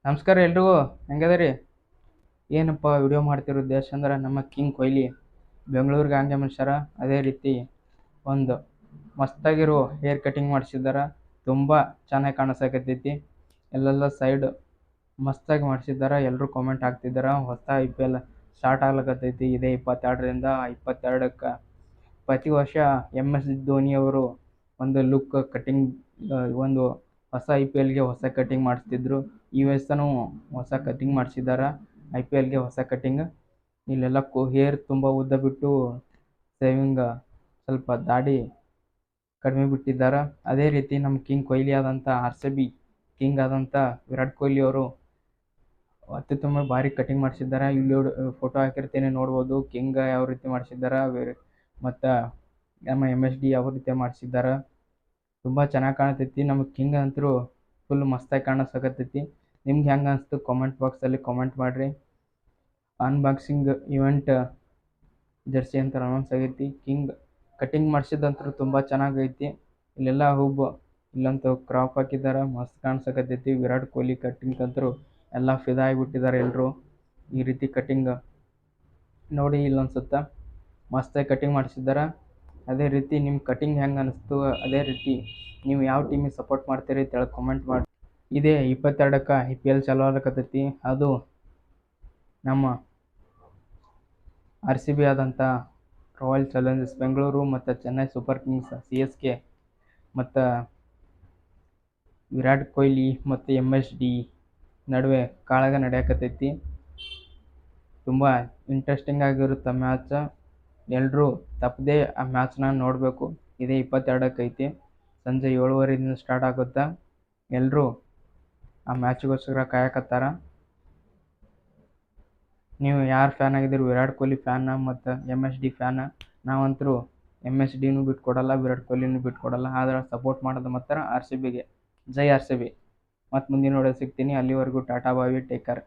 ನಮಸ್ಕಾರ ಎಲ್ರಿಗೂ. ಹೆಂಗದರಿ? ಏನಪ್ಪ ವಿಡಿಯೋ ಮಾಡ್ತಿರೋ ಉದ್ದೇಶ ಅಂದ್ರೆ ನಮ್ಮ ಕಿಂಗ್ ಕೊಹ್ಲಿ ಬೆಂಗಳೂರಿಗೆ ಹಂಗೆ ಮನುಷ್ಯರ ಅದೇ ರೀತಿ ಒಂದು ಮಸ್ತಾಗಿರೋ ಹೇರ್ ಕಟಿಂಗ್ ಮಾಡಿಸಿದ್ದಾರೆ. ತುಂಬ ಚೆನ್ನಾಗಿ ಕಾಣಿಸಕತ್ತೈತಿ. ಎಲ್ಲೆಲ್ಲ ಸೈಡ್ ಮಸ್ತಾಗಿ ಮಾಡಿಸಿದ್ದಾರೆ. ಎಲ್ಲರೂ ಕಾಮೆಂಟ್ ಹಾಕ್ತಿದ್ದಾರೆ. ಹೊಸ IPL ಸ್ಟಾರ್ಟ್ ಆಗ್ಲಕತ್ತೈತಿ. ಇದೇ 22ರಿಂದ 22ಕ್ಕೆ ಪ್ರತಿ ವರ್ಷ MS ಧೋನಿಯವರು ಒಂದು ಲುಕ್ ಕಟಿಂಗ್ ಒಂದು ಹೊಸ IPLಗೆ ಹೊಸ ಕಟಿಂಗ್ ಮಾಡಿಸ್ತಿದ್ರು. ಈ ವರ್ಷನೂ ಹೊಸ ಕಟಿಂಗ್ ಮಾಡಿಸಿದ್ದಾರೆ. IPLಗೆ ಹೊಸ ಕಟಿಂಗ್. ಇಲ್ಲೆಲ್ಲ ಹೇರ್ ತುಂಬ ಉದ್ದ ಬಿಟ್ಟು ಸೇವಿಂಗ್ ಸ್ವಲ್ಪ ದಾಡಿ ಕಡಿಮೆ ಬಿಟ್ಟಿದ್ದಾರೆ. ಅದೇ ರೀತಿ ನಮ್ಮ ಕಿಂಗ್ ಕೊಹ್ಲಿ ಆದಂಥ RCB ಕಿಂಗ್ ಆದಂಥ ವಿರಾಟ್ ಕೊಹ್ಲಿ ಅವರು ಅತ್ಯುತ್ತಮ ಭಾರಿ ಕಟಿಂಗ್ ಮಾಡಿಸಿದ್ದಾರೆ. ಇಲ್ಲಿ ಫೋಟೋ ಹಾಕಿರ್ತೀನಿ, ನೋಡ್ಬೋದು. ಕಿಂಗ್ ಯಾವ ರೀತಿ ಮಾಡಿಸಿದ್ದಾರೆ ಮತ್ತು ನಮ್ಮ MSD ಯಾವ ರೀತಿ ಮಾಡಿಸಿದ್ದಾರೆ. ತುಂಬ ಚೆನ್ನಾಗಿ ಕಾಣ್ತೈತಿ. ನಮ್ಮ ಕಿಂಗ್ ಅಂತೂ ಫುಲ್ ಮಸ್ತಾಗಿ ಕಾಣಿಸಕತ್ತೈತಿ. ನಿಮ್ಗೆ ಹೆಂಗೆ ಅನಿಸ್ತು ಕಾಮೆಂಟ್ ಬಾಕ್ಸಲ್ಲಿ ಕಾಮೆಂಟ್ ಮಾಡಿರಿ. ಅನ್ಬಾಕ್ಸಿಂಗ್ ಇವೆಂಟ್ ಜರ್ಸಿ ಅಂತ ಅನೌನ್ಸ್ ಆಗೈತಿ. ಕಿಂಗ್ ಕಟಿಂಗ್ ಮಾಡಿಸಿದಂತೂ ತುಂಬ ಚೆನ್ನಾಗೈತಿ. ಇಲ್ಲೆಲ್ಲ ಇಲ್ಲಂತೂ ಕ್ರಾಪ್ ಹಾಕಿದ್ದಾರೆ, ಮಸ್ತ್ ಕಾಣಿಸಕತ್ತೈತಿ. ವಿರಾಟ್ ಕೊಹ್ಲಿ ಕಟಿಂಗ್ ಅಂತೂ ಎಲ್ಲ ಫಿದಾ ಆಗಿಬಿಟ್ಟಿದ್ದಾರೆ ಎಲ್ಲರೂ. ಈ ರೀತಿ ಕಟಿಂಗ್ ನೋಡಿ ಇಲ್ಲೊಂದ್ಸುತ್ತ ಮಸ್ತಾಗಿ ಕಟಿಂಗ್ ಮಾಡಿಸಿದ್ದಾರೆ. ಅದೇ ರೀತಿ ನಿಮ್ಮ ಕಟಿಂಗ್ ಹೆಂಗೆ ಅನಿಸ್ತು, ಅದೇ ರೀತಿ ನೀವು ಯಾವ ಟೀಮಿಗೆ ಸಪೋರ್ಟ್ ಮಾಡ್ತೀರಿ ಅಂತೇಳಿ ಕಾಮೆಂಟ್ ಮಾಡಿ. ಇದೇ 22ಕ್ಕೆ IPL ಚಾಲೂ ಆಗಕತ್ತೈತಿ. ಅದು ನಮ್ಮ RCB ಆದಂಥ ರಾಯಲ್ ಚಾಲೆಂಜರ್ಸ್ ಬೆಂಗಳೂರು ಮತ್ತು ಚೆನ್ನೈ ಸೂಪರ್ ಕಿಂಗ್ಸ್ CSK ಮತ್ತು ವಿರಾಟ್ ಕೊಹ್ಲಿ ಮತ್ತು MSD ನಡುವೆ ಕಾಳಗ ನಡೆಯಕತ್ತೈತಿ. ತುಂಬ ಇಂಟ್ರೆಸ್ಟಿಂಗ್ ಆಗಿರುತ್ತೆ ಮ್ಯಾಚ್. ಎಲ್ಲರೂ ತಪ್ಪದೇ ಆ ಮ್ಯಾಚ್ನ ನೋಡಬೇಕು. ಇದೇ 22ಕ್ಕೆ ಐತಿ. ಸಂಜೆ 7:30ದಿಂದ ಸ್ಟಾರ್ಟ್ ಆಗುತ್ತೆ. ಎಲ್ಲರೂ ಆ ಮ್ಯಾಚಿಗೋಸ್ಕರ ಕಾಯಕತ್ತಾರ. ನೀವು ಯಾರು ಫ್ಯಾನ್ ಆಗಿದ್ದೀರಿ? ವಿರಾಟ್ ಕೊಹ್ಲಿ ಫ್ಯಾನ ಮತ್ತು MSD ಫ್ಯಾನ? ನಾವಂತರೂ MSDನೂ ಬಿಟ್ಕೊಡಲ್ಲ, ವಿರಾಟ್ ಕೊಹ್ಲಿನೂ ಬಿಟ್ಕೊಡಲ್ಲ. ಆದರೆ ಸಪೋರ್ಟ್ ಮಾಡೋದು ಮಾತ್ರ RCBಗೆ. ಜೈ RCB. ಮತ್ತು ಮುಂದಿನ ವಿಡಿಯೋ ಸಿಗ್ತೀನಿ. ಅಲ್ಲಿವರೆಗೂ ಟಾಟಾ ಬಾಯ್, ಟೇಕ್ ಕೇರ್.